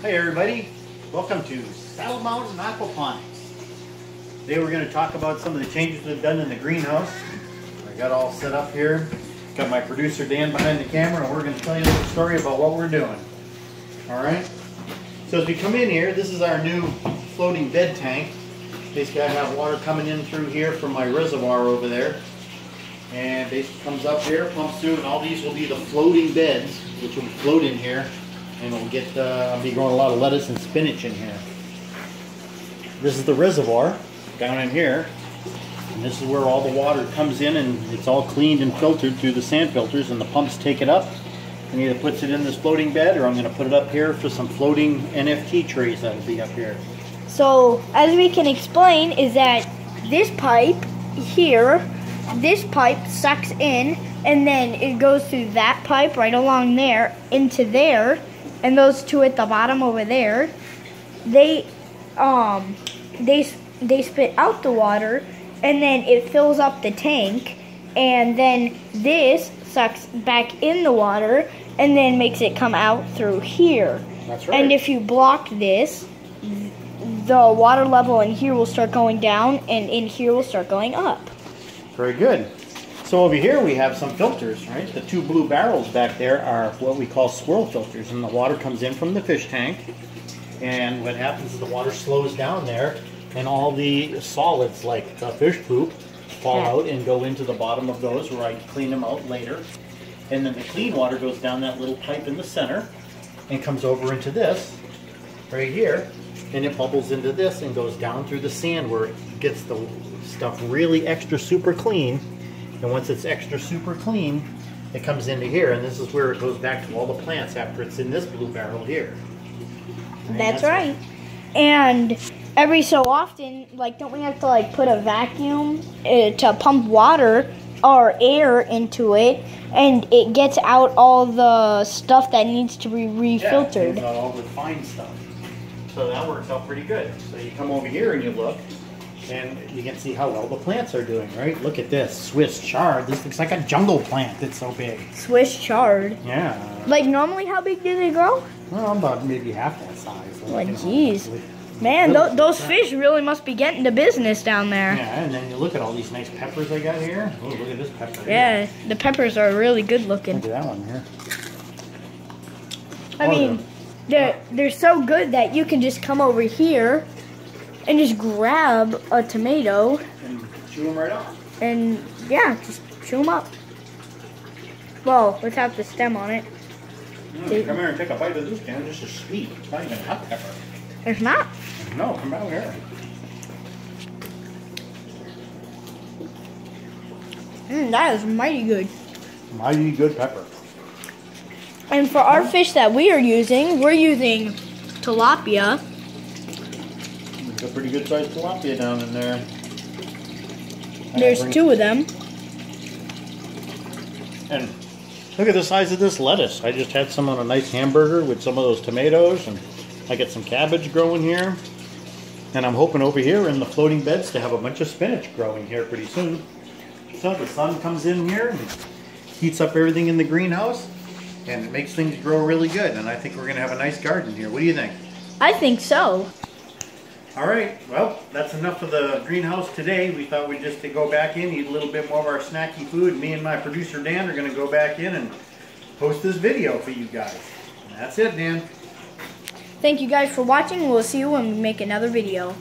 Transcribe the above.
Hey everybody, welcome to Saddle Mountain Aquaponics. Today we're going to talk about some of the changes we've done in the greenhouse. I got all set up here. Got my producer Dan behind the camera and we're going to tell you a little story about what we're doing. Alright, so as we come in here, this is our new floating bed tank. Basically I have water coming in through here from my reservoir over there. And basically comes up here, pumps through, and all these will be the floating beds, which will float in here. And we'll get, I'll be growing a lot of lettuce and spinach in here. This is the reservoir down in here. And this is where all the water comes in and it's all cleaned and filtered through the sand filters, and the pumps take it up and either puts it in this floating bed, or I'm going to put it up here for some floating NFT trays that'll be up here. So, as we can explain, is that this pipe here, this pipe sucks in, and then it goes through that pipe right along there into there. And those two at the bottom over there, they spit out the water, and then it fills up the tank, and then this sucks back in the water, and then makes it come out through here. That's right. And if you block this, the water level in here will start going down, and in here will start going up. Very good. So over here we have some filters, right? The two blue barrels back there are what we call swirl filters, and the water comes in from the fish tank, and what happens is the water slows down there and all the solids like the fish poop fall out and go into the bottom of those, where I clean them out later. And then the clean water goes down that little pipe in the center and comes over into this right here, and it bubbles into this and goes down through the sand where it gets the stuff really extra super clean. And once it's extra super clean, it comes into here, and this is where it goes back to all the plants after it's in this blue barrel here. That's right. And every so often, like, don't we have to like put a vacuum to pump water or air into it, and it gets out all the stuff that needs to be refiltered? Yeah, all the fine stuff. So that works out pretty good. So you come over here and you look, and you can see how well the plants are doing, right? Look at this, Swiss chard. This looks like a jungle plant. It's so big. Swiss chard? Yeah. Like, normally how big do they grow? Well, about maybe half that size. Oh, jeez. Man, those fish really must be getting to business down there. Yeah, and then you look at all these nice peppers I got here. Oh, look at this pepper. Yeah, here. the peppers are really good looking. Look at that one here. I mean, they're so good that you can just come over here and just grab a tomato and chew them right off. And yeah, just chew them up. Well, without the stem on it. Come here and take a bite of this, Dan. This is sweet. It's not even hot pepper. It's not? No, come down here. That is mighty good. Mighty good pepper. And for our fish that we are using, we're using tilapia. There's a pretty good sized tilapia down in there. There's two of them. And look at the size of this lettuce. I just had some on a nice hamburger with some of those tomatoes, and I got some cabbage growing here. And I'm hoping over here in the floating beds to have a bunch of spinach growing here pretty soon. So the sun comes in here and heats up everything in the greenhouse, and it makes things grow really good. And I think we're going to have a nice garden here. What do you think? I think so. Alright, well, that's enough of the greenhouse today. We thought we'd just go back in, eat a little bit more of our snacky food. Me and my producer Dan are going to go back in and post this video for you guys. And that's it, Dan. Thank you guys for watching. We'll see you when we make another video.